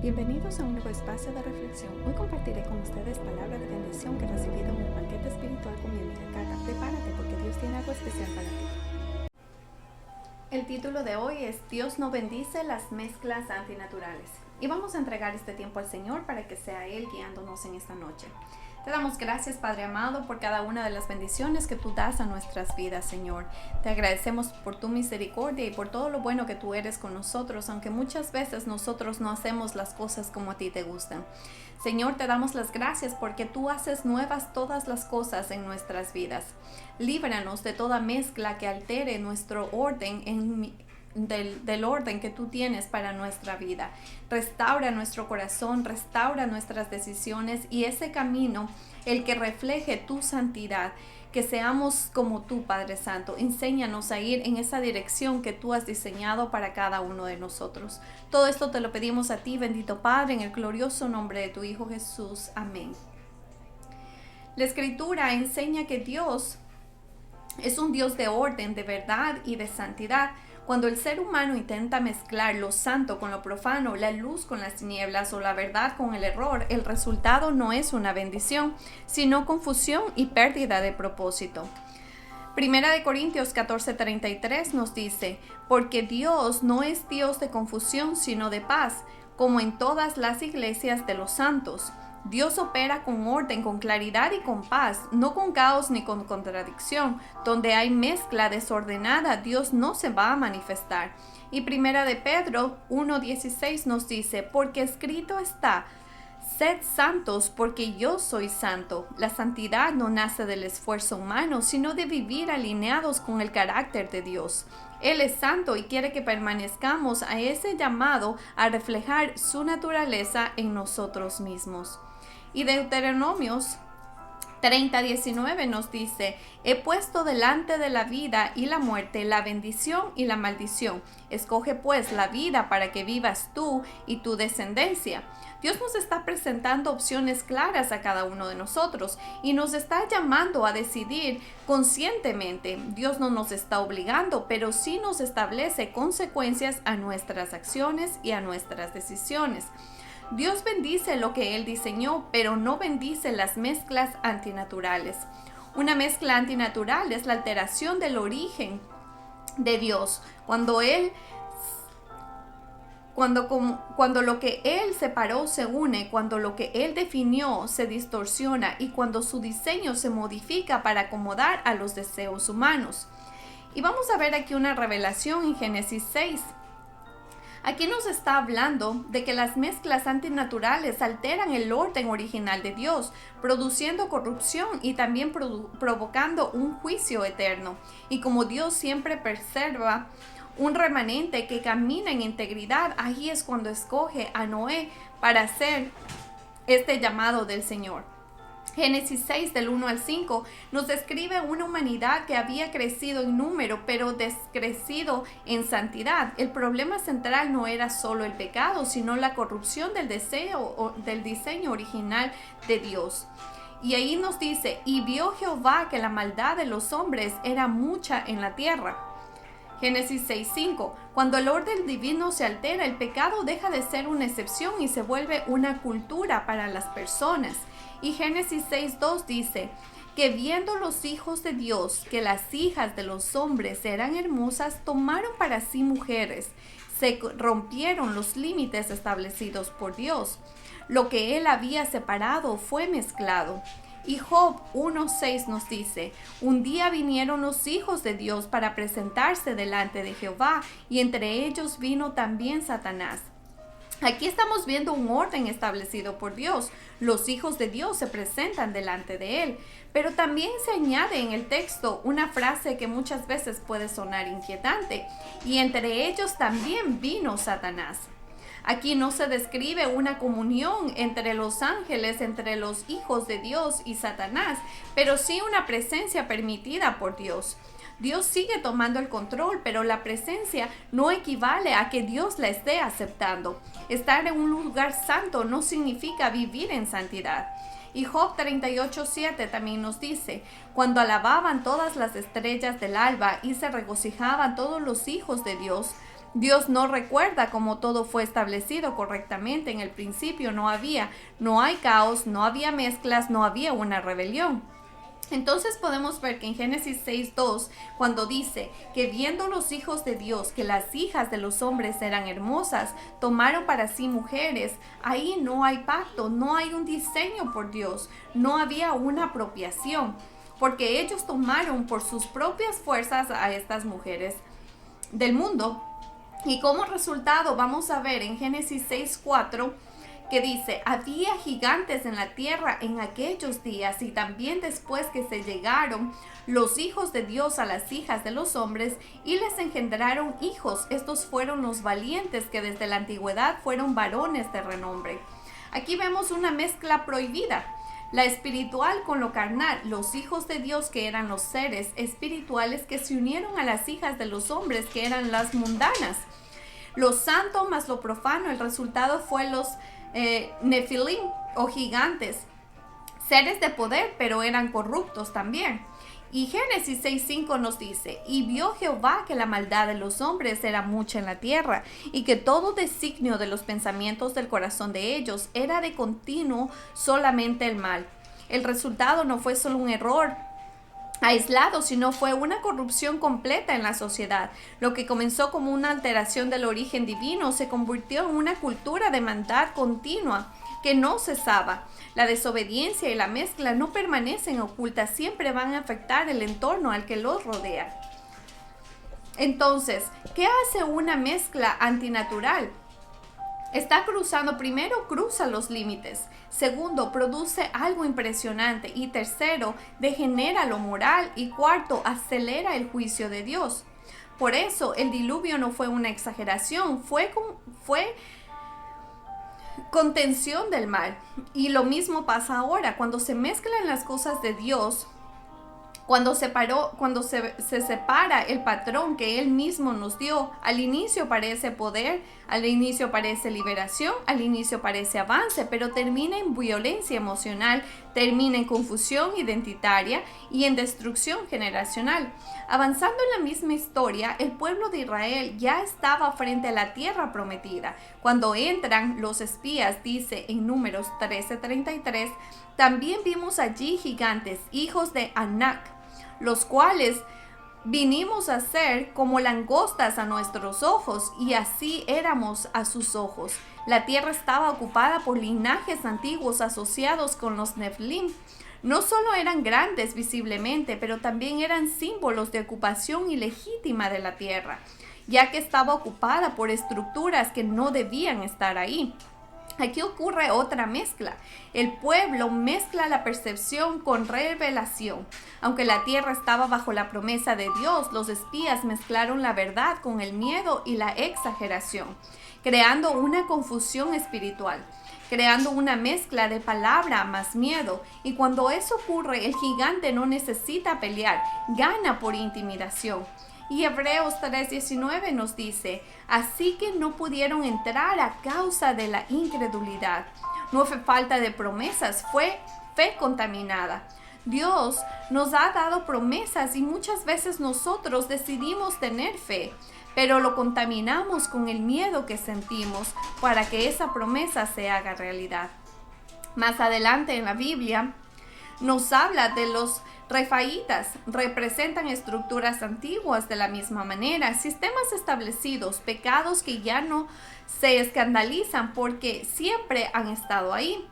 Bienvenidos a un nuevo espacio de reflexión. Hoy compartiré con ustedes palabra de bendición que he recibido en un banquete espiritual con mi amiga Cata. Prepárate porque Dios tiene algo especial para ti. El título de hoy es Dios no bendice las mezclas antinaturales. Y vamos a entregar este tiempo al Señor para que sea Él guiándonos en esta noche. Te damos gracias, Padre amado, por cada una de las bendiciones que tú das a nuestras vidas, Señor. Te agradecemos por tu misericordia y por todo lo bueno que tú eres con nosotros, aunque muchas veces nosotros no hacemos las cosas como a ti te gustan. Señor, te damos las gracias porque tú haces nuevas todas las cosas en nuestras vidas. Líbranos de toda mezcla que altere nuestro orden del orden que tú tienes para nuestra vida. Restaura nuestro corazón, restaura nuestras decisiones y ese camino, el que refleje tu santidad, que seamos como tú, Padre Santo. Enséñanos a ir en esa dirección que tú has diseñado para cada uno de nosotros. Todo esto te lo pedimos a ti, bendito Padre, en el glorioso nombre de tu Hijo Jesús. Amén. La Escritura enseña que Dios es un Dios de orden, de verdad y de santidad. Cuando el ser humano intenta mezclar lo santo con lo profano, la luz con las tinieblas o la verdad con el error, el resultado no es una bendición, sino confusión y pérdida de propósito. Primera de Corintios 14:33 nos dice, porque Dios no es Dios de confusión, sino de paz, como en todas las iglesias de los santos. Dios opera con orden, con claridad y con paz, no con caos ni con contradicción. Donde hay mezcla desordenada, Dios no se va a manifestar. Y Primera de Pedro 1:16 nos dice, porque escrito está, sed santos porque yo soy santo. La santidad no nace del esfuerzo humano, sino de vivir alineados con el carácter de Dios. Él es santo y quiere que permanezcamos a ese llamado a reflejar su naturaleza en nosotros mismos. Y Deuteronomios 30:19 nos dice, he puesto delante de la vida y la muerte, la bendición y la maldición. Escoge pues la vida para que vivas tú y tu descendencia. Dios nos está presentando opciones claras a cada uno de nosotros y nos está llamando a decidir conscientemente. Dios no nos está obligando, pero sí nos establece consecuencias a nuestras acciones y a nuestras decisiones. Dios bendice lo que Él diseñó, pero no bendice las mezclas antinaturales. Una mezcla antinatural es la alteración del origen de Dios. Cuando lo que Él separó se une, cuando lo que Él definió se distorsiona y cuando su diseño se modifica para acomodar a los deseos humanos. Y vamos a ver aquí una revelación en Génesis 6. Aquí nos está hablando de que las mezclas antinaturales alteran el orden original de Dios, produciendo corrupción y también provocando un juicio eterno. Y como Dios siempre preserva un remanente que camina en integridad, ahí es cuando escoge a Noé para hacer este llamado del Señor. Génesis 6 del 1 al 5 nos describe una humanidad que había crecido en número pero descrecido en santidad. El problema central no era solo el pecado, sino la corrupción del diseño original de Dios. Y ahí nos dice, y vio Jehová que la maldad de los hombres era mucha en la tierra. Génesis 6:5. Cuando el orden divino se altera, el pecado deja de ser una excepción y se vuelve una cultura para las personas. Y Génesis 6:2 dice que viendo los hijos de Dios que las hijas de los hombres eran hermosas, tomaron para sí mujeres. Se rompieron los límites establecidos por Dios. Lo que Él había separado fue mezclado. Y Job 1:6 nos dice, un día vinieron los hijos de Dios para presentarse delante de Jehová, y entre ellos vino también Satanás. Aquí estamos viendo un orden establecido por Dios. Los hijos de Dios se presentan delante de Él, pero también se añade en el texto una frase que muchas veces puede sonar inquietante, y entre ellos también vino Satanás. Aquí no se describe una comunión entre los ángeles, entre los hijos de Dios y Satanás, pero sí una presencia permitida por Dios. Dios sigue tomando el control, pero la presencia no equivale a que Dios la esté aceptando. Estar en un lugar santo no significa vivir en santidad. Y Job 38:7 también nos dice, cuando alababan todas las estrellas del alba y se regocijaban todos los hijos de Dios, Dios no recuerda cómo todo fue establecido correctamente en el principio. No hay caos, no había mezclas, no había una rebelión. Entonces podemos ver que en Génesis 6:2, cuando dice que viendo los hijos de Dios que las hijas de los hombres eran hermosas, tomaron para sí mujeres, ahí no hay pacto, no hay un diseño por Dios, no había una apropiación, porque ellos tomaron por sus propias fuerzas a estas mujeres del mundo. Y como resultado vamos a ver en Génesis 6:4 que dice, había gigantes en la tierra en aquellos días y también después que se llegaron los hijos de Dios a las hijas de los hombres y les engendraron hijos. Estos fueron los valientes que desde la antigüedad fueron varones de renombre. Aquí vemos una mezcla prohibida. La espiritual con lo carnal, los hijos de Dios que eran los seres espirituales que se unieron a las hijas de los hombres que eran las mundanas. Lo santo más lo profano, el resultado fue los Nefilim o gigantes, seres de poder, pero eran corruptos también. Y Génesis 6:5 nos dice, y vio Jehová que la maldad de los hombres era mucha en la tierra, y que todo designio de los pensamientos del corazón de ellos era de continuo solamente el mal. El resultado no fue solo un error aislado, sino fue una corrupción completa en la sociedad. Lo que comenzó como una alteración del origen divino se convirtió en una cultura de maldad continua que no cesaba. La desobediencia y la mezcla no permanecen ocultas, siempre van a afectar el entorno al que los rodea. Entonces, ¿qué hace una mezcla antinatural? Está cruzando, primero cruza los límites, segundo produce algo impresionante y tercero degenera lo moral y cuarto acelera el juicio de Dios. Por eso el diluvio no fue una exageración, fue contención del mal. Y lo mismo pasa ahora, cuando se mezclan las cosas de Dios. Cuando se separa el patrón que Él mismo nos dio, al inicio parece poder, al inicio parece liberación, al inicio parece avance, pero termina en violencia emocional, termina en confusión identitaria y en destrucción generacional. Avanzando en la misma historia, el pueblo de Israel ya estaba frente a la tierra prometida. Cuando entran los espías, dice en Números 13:33, también vimos allí gigantes, hijos de Anak, los cuales vinimos a ser como langostas a nuestros ojos, y así éramos a sus ojos. La tierra estaba ocupada por linajes antiguos asociados con los Nefilim. No solo eran grandes visiblemente, pero también eran símbolos de ocupación ilegítima de la tierra, ya que estaba ocupada por estructuras que no debían estar ahí. Aquí ocurre otra mezcla. El pueblo mezcla la percepción con revelación. Aunque la tierra estaba bajo la promesa de Dios, los espías mezclaron la verdad con el miedo y la exageración, creando una confusión espiritual, creando una mezcla de palabra más miedo. Y cuando eso ocurre, el gigante no necesita pelear, gana por intimidación. Y Hebreos 3:19 nos dice, así que no pudieron entrar a causa de la incredulidad. No fue falta de promesas, fue fe contaminada. Dios nos ha dado promesas y muchas veces nosotros decidimos tener fe, pero lo contaminamos con el miedo que sentimos para que esa promesa se haga realidad. Más adelante en la Biblia nos habla de los refaitas, representan estructuras antiguas de la misma manera, sistemas establecidos, pecados que ya no se escandalizan porque siempre han estado ahí.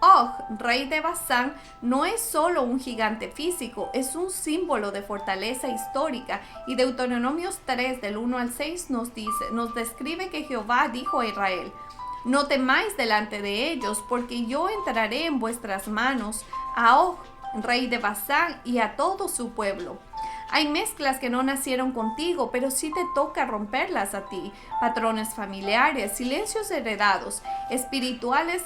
Og, rey de Basán, no es solo un gigante físico, es un símbolo de fortaleza histórica. Y Deuteronomios 3 del 1 al 6 nos describe que Jehová dijo a Israel, no temáis delante de ellos, porque yo entraré en vuestras manos a Og, rey de Basán, y a todo su pueblo. Hay mezclas que no nacieron contigo, pero sí te toca romperlas a ti. Patrones familiares, silencios heredados, espiritualidades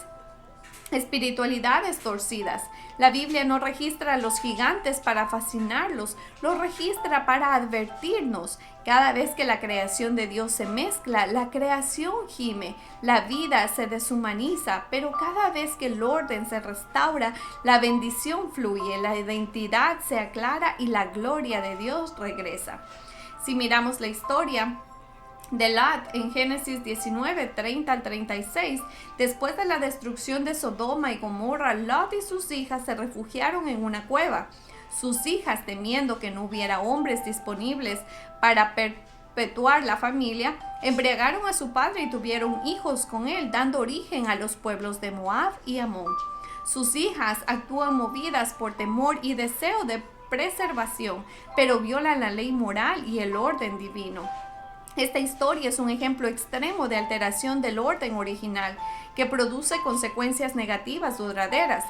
torcidas. La Biblia no registra a los gigantes para fascinarlos, los registra para advertirnos. Cada vez que la creación de Dios se mezcla, la creación gime, la vida se deshumaniza, pero cada vez que el orden se restaura, la bendición fluye, la identidad se aclara y la gloria de Dios regresa. Si miramos la historia, de Lot en Génesis 19, 30 al 36. Después de la destrucción de Sodoma y Gomorra, Lot y sus hijas se refugiaron en una cueva. Sus hijas, temiendo que no hubiera hombres disponibles para perpetuar la familia, embriagaron a su padre y tuvieron hijos con él, dando origen a los pueblos de Moab y Amón. Sus hijas actúan movidas por temor y deseo de preservación, pero violan la ley moral y el orden divino. Esta historia es un ejemplo extremo de alteración del orden original que produce consecuencias negativas duraderas.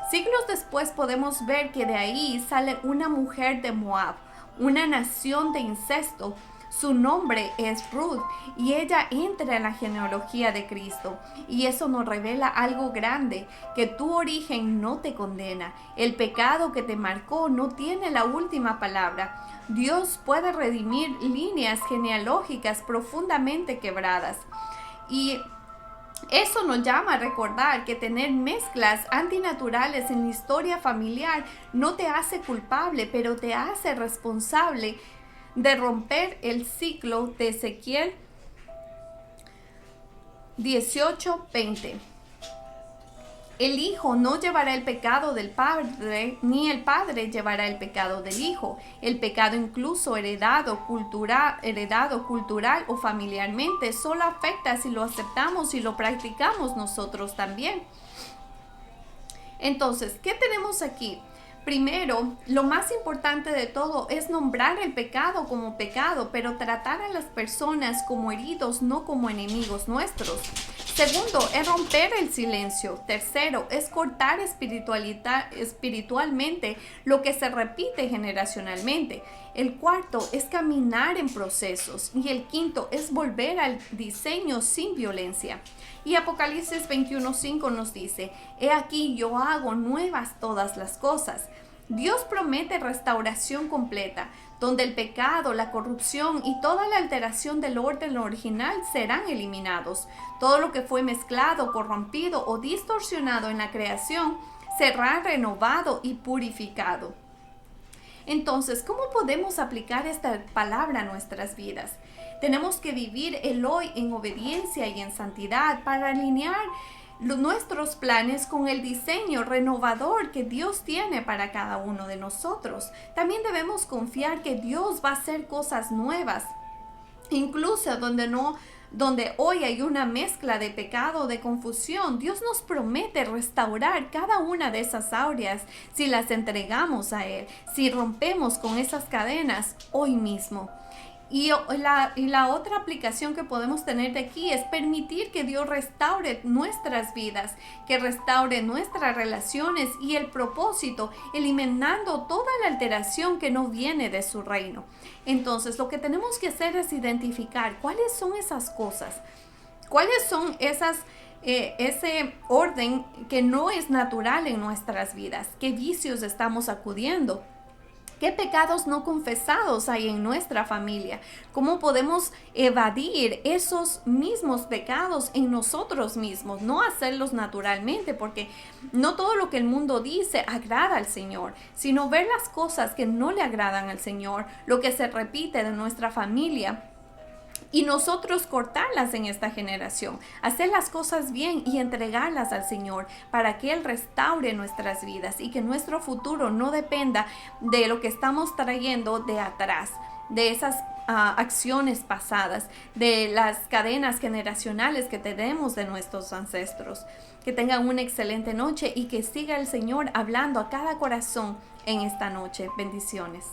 Siglos después podemos ver que de ahí sale una mujer de Moab, una nación de incesto. Su nombre es Ruth y ella entra en la genealogía de Cristo. Y eso nos revela algo grande, que tu origen no te condena. El pecado que te marcó no tiene la última palabra. Dios puede redimir líneas genealógicas profundamente quebradas. Y eso nos llama a recordar que tener mezclas antinaturales en la historia familiar no te hace culpable, pero te hace responsable de romper el ciclo de Ezequiel 18:20. El hijo no llevará el pecado del padre, ni el padre llevará el pecado del hijo. El pecado, incluso heredado cultural o familiarmente, solo afecta si lo aceptamos y lo practicamos nosotros también. Entonces, ¿qué tenemos aquí? Primero, lo más importante de todo es nombrar el pecado como pecado, pero tratar a las personas como heridos, no como enemigos nuestros. Segundo, es romper el silencio. Tercero, es cortar espiritualmente lo que se repite generacionalmente. El cuarto es caminar en procesos. Y el quinto es volver al diseño sin violencia. Y Apocalipsis 21:5 nos dice: he aquí yo hago nuevas todas las cosas. Dios promete restauración completa, donde el pecado, la corrupción y toda la alteración del orden original serán eliminados. Todo lo que fue mezclado, corrompido o distorsionado en la creación será renovado y purificado. Entonces, ¿cómo podemos aplicar esta palabra a nuestras vidas? Tenemos que vivir el hoy en obediencia y en santidad para alinear nuestros planes con el diseño renovador que Dios tiene para cada uno de nosotros. También debemos confiar que Dios va a hacer cosas nuevas, incluso donde hoy hay una mezcla de pecado, de confusión. Dios nos promete restaurar cada una de esas áreas si las entregamos a Él, si rompemos con esas cadenas hoy mismo. Y la otra aplicación que podemos tener de aquí es permitir que Dios restaure nuestras vidas, que restaure nuestras relaciones y el propósito, eliminando toda la alteración que no viene de su reino. Entonces, lo que tenemos que hacer es identificar cuáles son esas cosas, cuáles son ese orden que no es natural en nuestras vidas, qué vicios estamos acudiendo. ¿Qué pecados no confesados hay en nuestra familia? ¿Cómo podemos evadir esos mismos pecados en nosotros mismos? No hacerlos naturalmente, porque no todo lo que el mundo dice agrada al Señor, sino ver las cosas que no le agradan al Señor, lo que se repite de nuestra familia, y nosotros cortarlas en esta generación, hacer las cosas bien y entregarlas al Señor para que Él restaure nuestras vidas y que nuestro futuro no dependa de lo que estamos trayendo de atrás, de esas acciones pasadas, de las cadenas generacionales que tenemos de nuestros ancestros. Que tengan una excelente noche y que siga el Señor hablando a cada corazón en esta noche. Bendiciones.